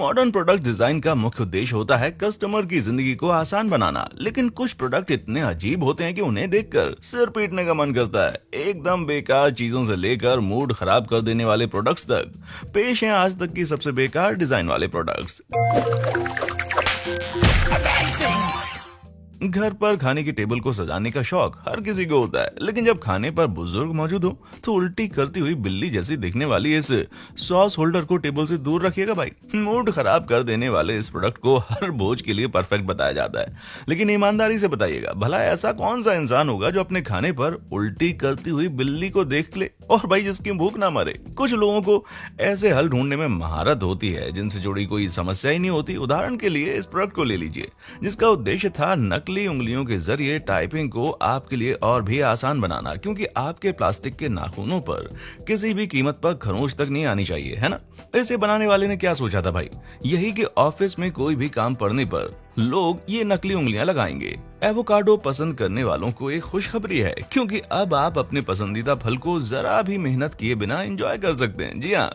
Modern product design का मुख्य उद्देश्य होता है कस्टमर की जिंदगी को आसान बनाना, लेकिन कुछ प्रोडक्ट इतने अजीब होते हैं कि उन्हें देखकर सिर पीटने का मन करता है। एकदम बेकार चीजों से लेकर मूड खराब कर देने वाले प्रोडक्ट्स तक पेश हैं आज तक की सबसे बेकार डिजाइन वाले प्रोडक्ट्स। घर पर खाने की टेबल को सजाने का शौक हर किसी को होता है, लेकिन जब खाने पर बुजुर्ग मौजूद हो तो उल्टी करती हुई बिल्ली जैसी दिखने वाली इस सॉस होल्डर को टेबल से दूर रखिएगा भाई। मूड खराब कर देने वाले इस प्रोडक्ट को हर बोझ के लिए परफेक्ट बताया जाता है, लेकिन ईमानदारी से बताइएगा, भला ऐसा कौन सा इंसान होगा जो अपने खाने पर उल्टी करती हुई बिल्ली को देख ले और भाई जिसकी भूख ना मरे। कुछ लोगों को ऐसे हल ढूंढने में महारत होती है जिनसे जुड़ी कोई समस्या ही नहीं होती। उदाहरण के लिए इस प्रोडक्ट को ले लीजिए, जिसका उद्देश्य था नकली उंगलियों के जरिए टाइपिंग को आपके लिए और भी आसान बनाना, क्योंकि आपके प्लास्टिक के नाखूनों पर किसी भी कीमत पर खरोंच तक नहीं आनी चाहिए, है ना। इसे बनाने वाले ने क्या सोचा था भाई, यही कि ऑफिस में कोई भी काम पड़ने पर लोग ये नकली उंगलियां लगाएंगे। एवोकाडो पसंद करने वालों को एक खुशखबरी है, क्योंकि अब आप अपने पसंदीदा फल को जरा भी मेहनत किए बिना एंजॉय कर सकते हैं। जी हाँ,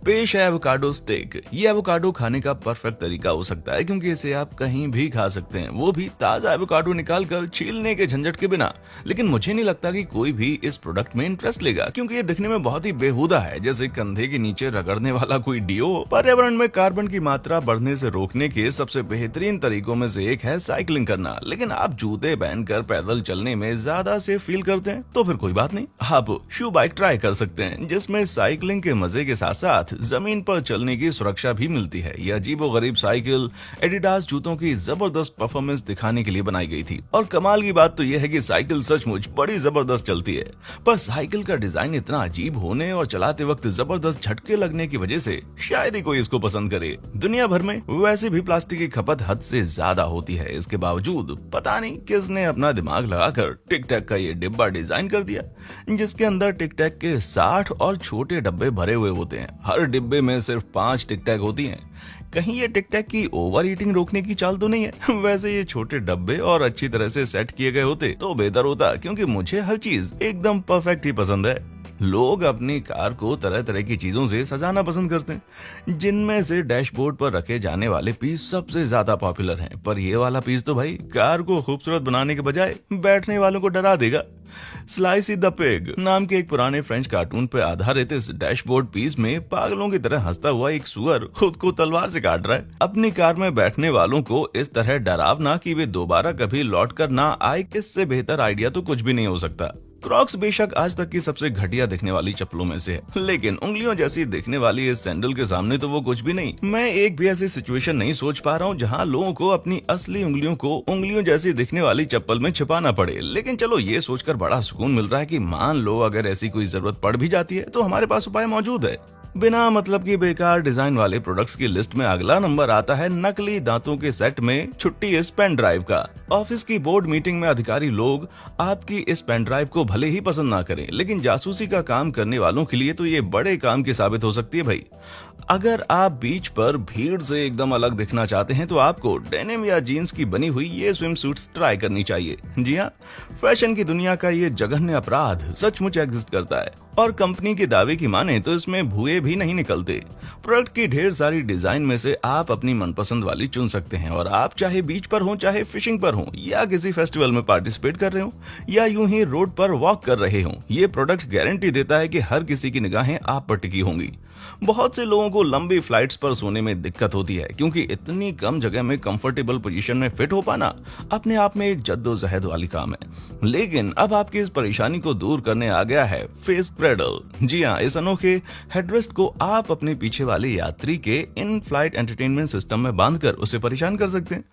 पेश है एवोकाडो स्टेक। ये एवोकाडो खाने का परफेक्ट तरीका हो सकता है, क्योंकि इसे आप कहीं भी खा सकते हैं, वो भी ताजा एवोकाडो निकालकर छीलने के झंझट के बिना। लेकिन मुझे नहीं लगता कि कोई भी इस प्रोडक्ट में इंटरेस्ट लेगा, क्योंकि ये दिखने में बहुत ही बेहुदा है, जैसे कंधे के नीचे रगड़ने वाला कोई डिओ। पर्यावरण में कार्बन की मात्रा बढ़ने से रोकने के सबसे बेहतरीन तरीकों में से एक है साइकिलिंग करना, लेकिन आप जूते पहनकर पैदल चलने में ज्यादा सेफ फील करते हैं तो फिर कोई बात नहीं, आप शू बाइक ट्राई कर सकते हैं, जिसमें साइकिलिंग के मजे के साथ साथ जमीन पर चलने की सुरक्षा भी मिलती है। यह अजीबोगरीब साइकिल एडिडास जूतों की जबरदस्त परफॉर्मेंस दिखाने के लिए बनाई गई थी, और कमाल की बात तो यह है कि साइकिल सचमुच बड़ी जबरदस्त चलती है। पर साइकिल का डिजाइन इतना अजीब होने और चलाते वक्त जबरदस्त झटके लगने की वजह से शायद ही कोई इसको पसंद करे। दुनिया भर में वैसे भी प्लास्टिक की खपत हद से ज्यादा होती है, इसके बावजूद पता नहीं किसने अपना दिमाग लगाकर टिक टैक का ये डिब्बा डिजाइन कर दिया, जिसके अंदर टिक टैक के 60 और छोटे डब्बे भरे हुए होते हैं। हर डिब्बे में सिर्फ 5 टिक टैक होती हैं। कहीं ये टिक टैक की ओवर ईटिंग रोकने की चाल तो नहीं है। वैसे ये छोटे डब्बे और अच्छी तरह से सेट किए गए होते तो बेहतर होता, क्योंकि मुझे हर चीज एकदम परफेक्ट ही पसंद है। लोग अपनी कार को तरह तरह की चीजों से सजाना पसंद करते हैं, जिनमें से डैशबोर्ड पर रखे जाने वाले पीस सबसे ज्यादा पॉपुलर हैं। पर ये वाला पीस तो भाई कार को खूबसूरत बनाने के बजाय बैठने वालों को डरा देगा। स्लाइसी द पिग नाम के एक पुराने फ्रेंच कार्टून पर आधारित इस डैशबोर्ड पीस में पागलों की तरह हंसता हुआ एक सुअर खुद को तलवार से काट रहा है। अपनी कार में बैठने वालों को इस तरह डरावना कि वे दोबारा कभी लौट कर ना आए, इससे बेहतर आइडिया तो कुछ भी नहीं हो सकता। क्रॉक्स बेशक आज तक की सबसे घटिया दिखने वाली चप्पलों में से है, लेकिन उंगलियों जैसी दिखने वाली इस सैंडल के सामने तो वो कुछ भी नहीं। मैं एक भी ऐसी सिचुएशन नहीं सोच पा रहा हूँ जहाँ लोगों को अपनी असली उंगलियों को उंगलियों जैसी दिखने वाली चप्पल में छिपाना पड़े। लेकिन चलो ये सोचकर बड़ा सुकून मिल रहा है कि मान लो अगर ऐसी कोई जरूरत पड़ भी जाती है तो हमारे पास उपाय मौजूद है। बिना मतलब की बेकार डिजाइन वाले प्रोडक्ट्स की लिस्ट में अगला नंबर आता है नकली दांतों के सेट में छुट्टी इस पेन ड्राइव का। ऑफिस की बोर्ड मीटिंग में अधिकारी लोग आपकी इस पेन ड्राइव को भले ही पसंद ना करें, लेकिन जासूसी का काम करने वालों के लिए तो ये बड़े काम की साबित हो सकती है भाई। अगर आप बीच पर भीड़ से एकदम अलग दिखना चाहते हैं तो आपको डेनिम या जीन्स की बनी हुई ये स्विम सूट्स ट्राई करनी चाहिए। जी हाँ, फैशन की दुनिया का ये जघन्य अपराध सचमुच एग्जिस्ट करता है, और कंपनी के दावे की माने तो इसमें भुए भी नहीं निकलते। प्रोडक्ट की ढेर सारी डिजाइन में से आप अपनी मनपसंद वाली चुन सकते हैं, और आप चाहे बीच पर हो, चाहे फिशिंग पर हो, या किसी फेस्टिवल में पार्टिसिपेट कर रहे हो, या यूं ही रोड पर वॉक कर रहे हो, ये प्रोडक्ट गारंटी देता है कि हर किसी की निगाहें आप पर टिकी होंगी। बहुत से लोगों को लंबी फ्लाइट्स पर सोने में दिक्कत होती है, क्योंकि इतनी कम जगह में कंफर्टेबल पोजीशन में फिट हो पाना अपने आप में एक जद्दोजहद वाली काम है। लेकिन अब आपकी इस परेशानी को दूर करने आ गया है फेस क्रेडल। जी हाँ, इस अनोखे हेडरेस्ट को आप अपने पीछे वाले यात्री के इन फ्लाइट एंटरटेनमेंट सिस्टम में बांधकर उसे परेशान कर सकते हैं,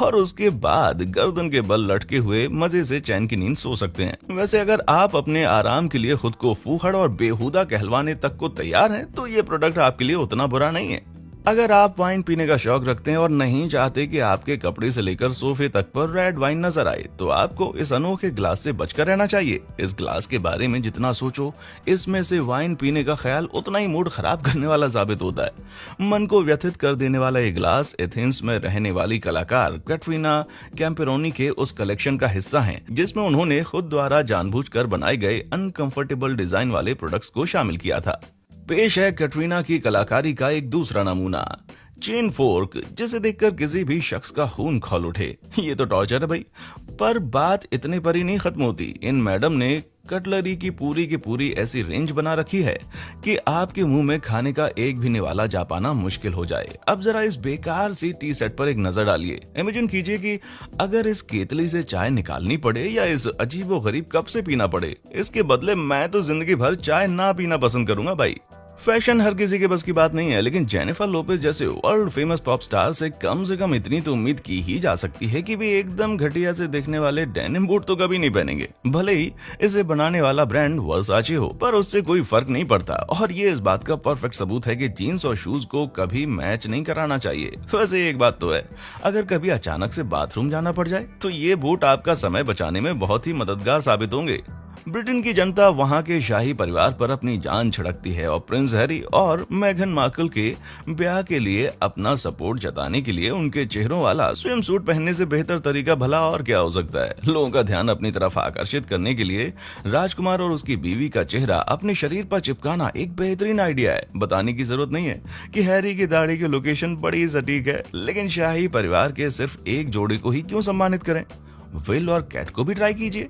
और उसके बाद गर्दन के बल लटके हुए मजे से चैन की नींद सो सकते हैं। वैसे अगर आप अपने आराम के लिए खुद को फूहड़ और बेहुदा कहलवाने तक को तैयार हैं तो ये प्रोडक्ट आपके लिए उतना बुरा नहीं है। अगर आप वाइन पीने का शौक रखते हैं और नहीं चाहते कि आपके कपड़े से लेकर सोफे तक पर रेड वाइन नजर आए, तो आपको इस अनोखे ग्लास से बचकर रहना चाहिए। इस ग्लास के बारे में जितना सोचो, इसमें से वाइन पीने का ख्याल उतना ही मूड खराब करने वाला साबित होता है। मन को व्यथित कर देने वाला ये ग्लास एथेंस में रहने वाली कलाकार कैटरीना कैम्पेरोनी के उस कलेक्शन का हिस्सा है, जिसमें उन्होंने खुद द्वारा जानबूझकर बनाए गए अनकंफर्टेबल डिजाइन वाले प्रोडक्ट्स को शामिल किया था। पेश है कैटरीना की कलाकारी का एक दूसरा नमूना। चेन फोर्क, जिसे देखकर किसी भी शख्स का खून खौल उठे। ये तो टॉर्चर है भाई। पर बात इतने पर ही नहीं खत्म होती। इन मैडम ने कटलरी की पूरी ऐसी रेंज बना रखी है कि आपके मुंह में खाने का एक भी निवाला जा पाना मुश्किल हो जाए। अब जरा इस बेकार सी टी सेट पर एक नजर डालिए। इमेजिन कीजिए कि अगर इस केतली से चाय निकालनी पड़े या इस अजीबो गरीब कप से पीना पड़े, इसके बदले मैं तो जिंदगी भर चाय ना पीना पसंद करूंगा भाई। फैशन हर किसी के बस की बात नहीं है, लेकिन जेनिफर लोपेज जैसे वर्ल्ड फेमस पॉप स्टार से कम इतनी तो उम्मीद की ही जा सकती है कि वे एकदम घटिया से देखने वाले डेनिम बूट तो कभी नहीं पहनेंगे। भले ही इसे बनाने वाला ब्रांड वर्साचे हो, पर उससे कोई फर्क नहीं पड़ता। और ये इस बात का परफेक्ट सबूत है कि जीन्स और शूज को कभी मैच नहीं कराना चाहिए। वैसे एक बात तो है, अगर कभी अचानक से बाथरूम जाना पड़ जाए तो ये बूट आपका समय बचाने में बहुत ही मददगार साबित होंगे। ब्रिटेन की जनता वहां के शाही परिवार पर अपनी जान छिड़कती है और प्रिंस हैरी और मेघन मार्कल के ब्याह के लिए अपना सपोर्ट जताने के लिए उनके चेहरों वाला स्विम सूट पहनने से बेहतर तरीका भला और क्या हो सकता है। लोगों का ध्यान अपनी तरफ आकर्षित करने के लिए राजकुमार और उसकी बीवी का चेहरा अपने शरीर पर चिपकाना एक बेहतरीन आइडिया है। बताने की जरूरत नहीं है कि हैरी की दाढ़ी की लोकेशन बड़ी सटीक है, लेकिन शाही परिवार के सिर्फ एक जोड़े को ही क्यों सम्मानित करें। विल और कैट को भी ट्राई कीजिए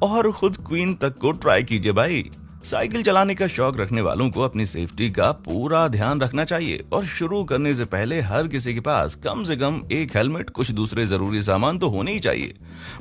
और खुद क्वीन तक को ट्राई कीजिए भाई। साइकिल चलाने का शौक रखने वालों को अपनी सेफ्टी का पूरा ध्यान रखना चाहिए और शुरू करने से पहले हर किसी के पास कम से कम एक हेलमेट, कुछ दूसरे जरूरी सामान तो होने ही चाहिए।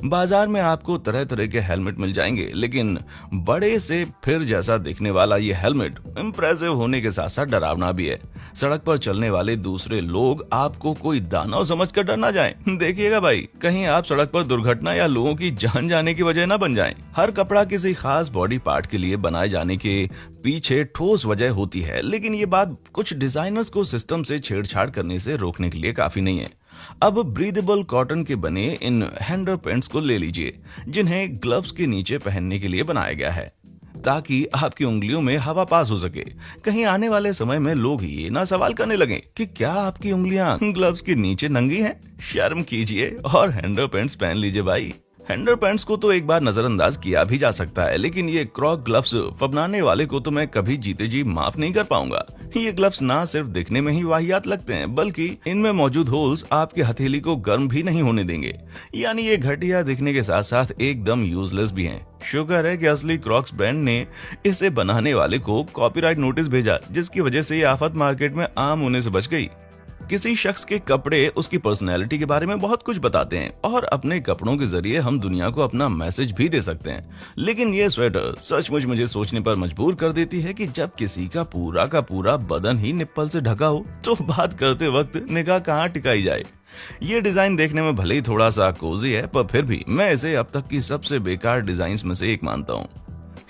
बाजार में आपको तरह तरह के हेलमेट मिल जाएंगे, लेकिन बड़े से फिर जैसा दिखने वाला ये हेलमेट इम्प्रेसिव होने के साथ साथ डरावना भी है। सड़क पर चलने वाले दूसरे लोग आपको कोई दानव समझकर डर ना जाएं। देखिएगा भाई, कहीं आप सड़क पर दुर्घटना या लोगों की जान जाने की वजह ना बन जाएं। हर कपड़ा किसी खास बॉडी पार्ट के लिए बनाए जाने के पीछे ठोस वजह होती है, लेकिन ये बात कुछ डिजाइनर्स को सिस्टम से छेड़छाड़ करने से रोकने के लिए काफी नहीं है। अब ब्रीदेबल कॉटन के बने इन हैंडर पैंट्स को ले लीजिए, जिन्हें ग्लव्स के नीचे पहनने के लिए बनाया गया है ताकि आपकी उंगलियों में हवा पास हो सके। कहीं आने वाले समय में लोग ये ना सवाल करने लगे कि क्या आपकी उंगलियां ग्लव्स के नीचे नंगी हैं। शर्म कीजिए और हैंडर पैंट्स पहन लीजिए भाई। हैंडर पैंट्स को तो एक बार नजरअंदाज किया भी जा सकता है, लेकिन ये क्रॉक ग्लव्स फबनाने वाले को तो मैं कभी जीते जी माफ नहीं कर पाऊंगा। ये ग्लव्स ना सिर्फ दिखने में ही वाहियात लगते हैं, बल्कि इनमें मौजूद होल्स आपकी हथेली को गर्म भी नहीं होने देंगे। यानी ये घटिया दिखने के साथ साथ एकदम यूजलेस भी हैं। शुक्र है कि असली क्रॉक्स ब्रांड ने इसे बनाने वाले को कॉपीराइट नोटिस भेजा, जिसकी वजह से ये आफत मार्केट में आम होने से बच गई। किसी शख्स के कपड़े उसकी पर्सनैलिटी के बारे में बहुत कुछ बताते हैं और अपने कपड़ों के जरिए हम दुनिया को अपना मैसेज भी दे सकते हैं। लेकिन ये स्वेटर सचमुच मुझे सोचने पर मजबूर कर देती है कि जब किसी का पूरा बदन ही निप्पल से ढका हो तो बात करते वक्त निगाह कहाँ टिकाई जाए। ये डिजाइन देखने में भले ही थोड़ा सा कोजी है, पर फिर भी मैं इसे अब तक की सबसे बेकार डिजाइन में से एक मानता हूँ।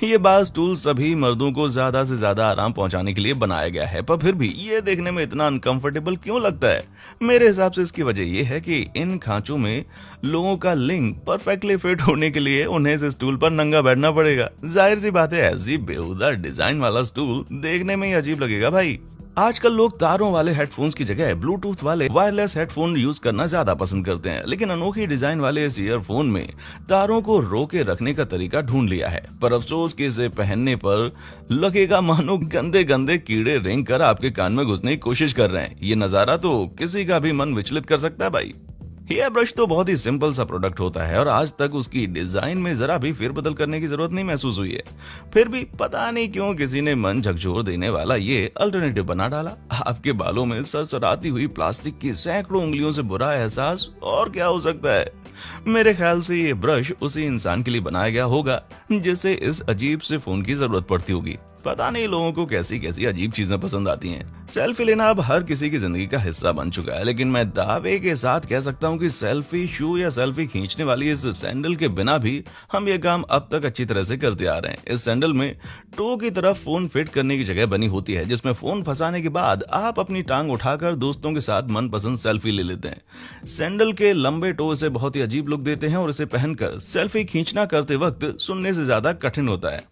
ये बाज टूल सभी मर्दों को ज्यादा से ज्यादा आराम पहुंचाने के लिए बनाया गया है, पर फिर भी ये देखने में इतना अनकंफर्टेबल क्यों लगता है। मेरे हिसाब से इसकी वजह ये है कि इन खांचों में लोगों का लिंग परफेक्टली फिट होने के लिए उन्हें इस स्टूल पर नंगा बैठना पड़ेगा। जाहिर सी बात है, ऐसी बेहुदा डिजाइन वाला स्टूल देखने में ही अजीब लगेगा भाई। आजकल लोग तारों वाले हेडफोन्स की जगह ब्लूटूथ वाले वायरलेस हेडफोन यूज करना ज्यादा पसंद करते हैं, लेकिन अनोखी डिजाइन वाले इस ईयरफोन में तारों को रोके रखने का तरीका ढूंढ लिया है। पर अफसोस कि इसे पहनने पर लगेगा मानो गंदे गंदे कीड़े रेंग कर आपके कान में घुसने की कोशिश कर रहे हैं। ये नजारा तो किसी का भी मन विचलित कर सकता है भाई। हेयर ब्रश तो बहुत ही सिंपल सा प्रोडक्ट होता है और आज तक उसकी डिजाइन में जरा भी फेरबदल करने की जरूरत नहीं महसूस हुई है। फिर भी पता नहीं क्यों किसी ने मन झकझोर देने वाला ये अल्टरनेटिव बना डाला। आपके बालों में सरसराती हुई प्लास्टिक की सैकड़ों उंगलियों से बुरा एहसास और क्या हो सकता है। मेरे ख्याल से ये ब्रश उसी इंसान के लिए बनाया गया होगा जिसे इस अजीब से फोन की जरूरत पड़ती होगी। पता नहीं लोगों को कैसी कैसी अजीब चीजें पसंद आती हैं। सेल्फी लेना अब हर किसी की जिंदगी का हिस्सा बन चुका है, लेकिन मैं दावे के साथ कह सकता हूं कि सेल्फी शू या सेल्फी खींचने वाली इस सैंडल के बिना भी हम ये काम अब तक अच्छी तरह से करते आ रहे हैं। इस सैंडल में टो की तरफ फोन फिट करने की जगह बनी होती है, जिसमें फोन फंसाने के बाद आप अपनी टांग उठाकर दोस्तों के साथ मनपसंद सेल्फी ले लेते हैं। सैंडल के लंबे टो से बहुत ही अजीब लुक देते हैं और इसे पहनकर सेल्फी खींचना करते वक्त सुनने से ज्यादा कठिन होता है।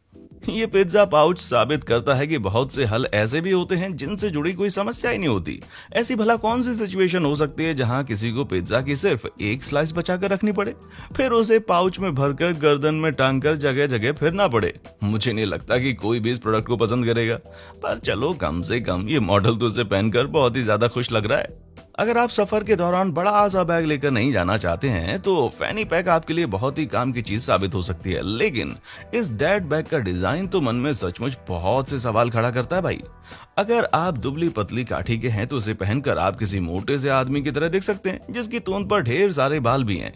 ये पिज्जा पाउच साबित करता है कि बहुत से हल ऐसे भी होते हैं जिनसे जुड़ी कोई समस्या ही नहीं होती। ऐसी भला कौन सी सिचुएशन हो सकती है जहां किसी को पिज्जा की सिर्फ एक स्लाइस बचाकर रखनी पड़े, फिर उसे पाउच में भरकर गर्दन में टांग कर जगह जगह फिरना पड़े। मुझे नहीं लगता कि कोई भी इस प्रोडक्ट को पसंद करेगा, पर चलो कम से कम ये मॉडल तो इसे पहनकर बहुत ही ज्यादा खुश लग रहा है। अगर आप सफर के दौरान बड़ा सा बैग लेकर नहीं जाना चाहते हैं तो फैनी पैक आपके लिए बहुत ही काम की चीज साबित हो सकती है, लेकिन इस डैड बैग का डिजाइन तो मन में सचमुच बहुत से सवाल खड़ा करता है भाई। अगर आप दुबली पतली काठी के हैं तो इसे पहनकर आप किसी मोटे से आदमी की तरह दिख सकते हैं जिसकी तोंद पर ढेर सारे बाल भी हैं।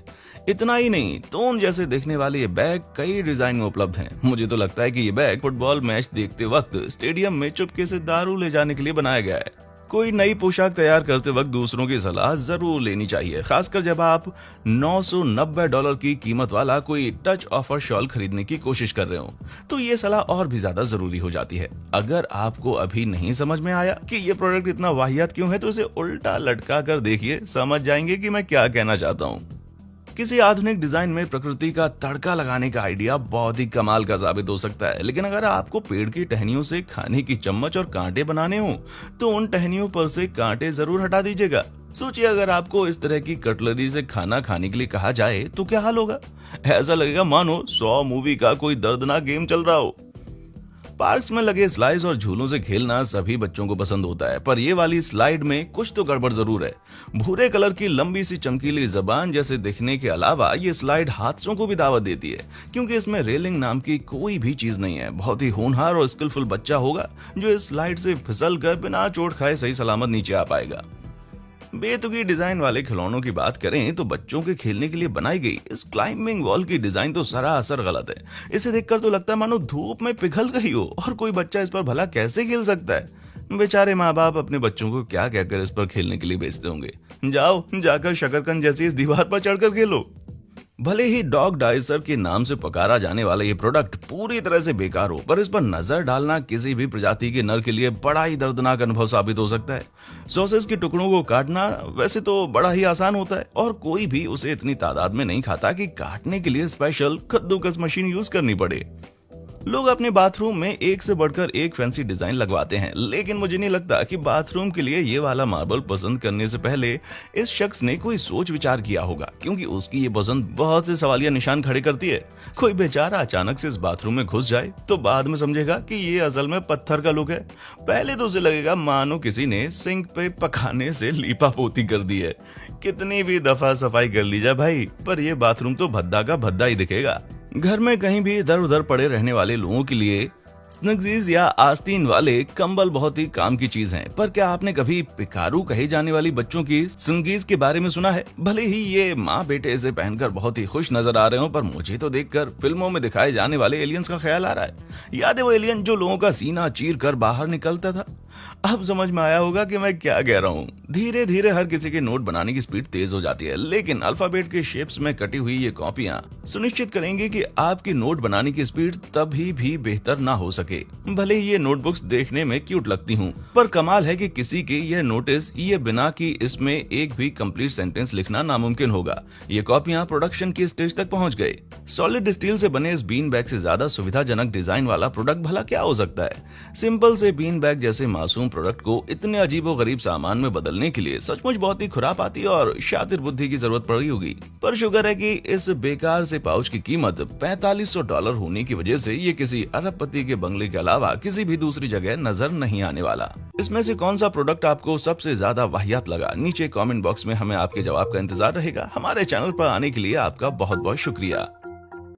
इतना ही नहीं, तोंद जैसे दिखने वाले ये बैग कई डिजाइन में उपलब्ध हैं। मुझे तो लगता है कि ये बैग फुटबॉल मैच देखते वक्त स्टेडियम में चुपके से दारू ले जाने के लिए बनाया गया है। कोई नई पोशाक तैयार करते वक्त दूसरों की सलाह जरूर लेनी चाहिए, खासकर जब आप $990 की कीमत वाला कोई टच ऑफर शॉल खरीदने की कोशिश कर रहे हो, तो ये सलाह और भी ज्यादा जरूरी हो जाती है। अगर आपको अभी नहीं समझ में आया कि ये प्रोडक्ट इतना वाहियात क्यों है, तो इसे उल्टा लटका कर देखिए, समझ जाएंगे कि मैं क्या कहना चाहता हूँ। किसी आधुनिक डिजाइन में प्रकृति का तड़का लगाने का आइडिया बहुत ही कमाल का साबित हो सकता है, लेकिन अगर आपको पेड़ की टहनियों से खाने की चम्मच और कांटे बनाने हो तो उन टहनियों पर से कांटे जरूर हटा दीजिएगा। सोचिए, अगर आपको इस तरह की कटलरी से खाना खाने के लिए कहा जाए तो क्या हाल होगा। ऐसा लगेगा मानो 100 मूवी का कोई दर्दनाक गेम चल रहा हो। पार्क्स में लगे स्लाइड्स और झूलों से खेलना सभी बच्चों को पसंद होता है, पर ये वाली स्लाइड में कुछ तो गड़बड़ जरूर है। भूरे कलर की लंबी सी चमकीली जबान जैसे दिखने के अलावा ये स्लाइड हादसों को भी दावत देती है, क्योंकि इसमें रेलिंग नाम की कोई भी चीज नहीं है। बहुत ही होनहार और स्किलफुल बच्चा होगा जो इस स्लाइड से फिसल कर बिना चोट खाए सही सलामत नीचे आ पाएगा। बेतुकी डिजाइन वाले खिलौनों की बात करें तो बच्चों के खेलने के लिए बनाई गई इस क्लाइंबिंग वॉल की डिजाइन तो सरासर गलत है। इसे देखकर तो लगता है मानो धूप में पिघल गई हो, और कोई बच्चा इस पर भला कैसे खेल सकता है। बेचारे माँ बाप अपने बच्चों को क्या कहकर इस पर खेलने के लिए भेजते होंगे। जाओ जाकर शकरकंद जैसी इस दीवार पर चढ़कर खेलो। भले ही डॉग डाइसर के नाम से पुकारा जाने वाला ये प्रोडक्ट पूरी तरह से बेकार हो, पर इस पर नजर डालना किसी भी प्रजाति के नर के लिए बड़ा ही दर्दनाक अनुभव साबित हो सकता है। सॉसेज के टुकड़ों को काटना वैसे तो बड़ा ही आसान होता है, और कोई भी उसे इतनी तादाद में नहीं खाता कि काटने के लिए स्पेशल कद्दूकस मशीन यूज करनी पड़े। लोग अपने बाथरूम में एक से बढ़कर एक फैंसी डिजाइन लगवाते हैं, लेकिन मुझे नहीं लगता कि बाथरूम के लिए ये वाला मार्बल पसंद करने से पहले इस शख्स ने कोई सोच विचार किया होगा, क्योंकि उसकी ये पसंद बहुत से सवालिया निशान खड़े करती है। कोई बेचारा अचानक से इस बाथरूम में घुस जाए तो बाद में समझेगा कि ये असल में पत्थर का लुक है। पहले तो उसे लगेगा मानो किसी ने सिंक पे पकाने से लीपा पोती कर दी है। कितनी भी दफा सफाई कर ली जाए भाई, पर यह बाथरूम तो भद्दा का भद्दा ही दिखेगा। घर में कहीं भी इधर उधर पड़े रहने वाले लोगों के लिए स्नग्जीज या आस्तीन वाले कंबल बहुत ही काम की चीज हैं, पर क्या आपने कभी पिकारू कहे जाने वाली बच्चों की स्नगीज के बारे में सुना है? भले ही ये माँ बेटे इसे पहनकर बहुत ही खुश नजर आ रहे हो, पर मुझे तो देखकर फिल्मों में दिखाए जाने वाले एलियंस का ख्याल आ रहा है। याद है वो एलियन जो लोगों का सीना चीर कर बाहर निकलता था? अब समझ में आया होगा कि मैं क्या कह रहा हूँ। धीरे धीरे हर किसी के नोट बनाने की स्पीड तेज हो जाती है, लेकिन अल्फाबेट के शेप्स में कटी हुई ये कॉपियां सुनिश्चित करेंगी कि आपकी नोट बनाने की स्पीड तभी भी बेहतर ना हो सके। भले ही ये नोटबुक्स देखने में क्यूट लगती हूँ, पर कमाल है कि किसी के यह नोटिस ये बिना कि इसमें एक भी कंप्लीट सेंटेंस लिखना नामुमकिन होगा। ये कॉपियां प्रोडक्शन की स्टेज तक पहुँच गए। सॉलिड स्टील से बने इस बीन बैग से ज्यादा सुविधाजनक डिजाइन वाला प्रोडक्ट भला क्या हो सकता है। सिंपल से बीन बैग जैसे मासूम प्रोडक्ट को इतने अजीबोगरीब सामान में बदलने के लिए सचमुच बहुत ही खुरापाती और शातिर बुद्धि की जरूरत पड़ी होगी। पर शुक्र है कि इस बेकार से पाउच की कीमत $4500 होने की वजह से ये किसी अरबपति के बंगले के अलावा किसी भी दूसरी जगह नजर नहीं आने वाला। इसमें से कौन सा प्रोडक्ट आपको सबसे ज्यादा वाहियात लगा? नीचे कमेंट बॉक्स में हमें आपके जवाब का इंतजार रहेगा। हमारे चैनल पर आने के लिए आपका बहुत बहुत शुक्रिया।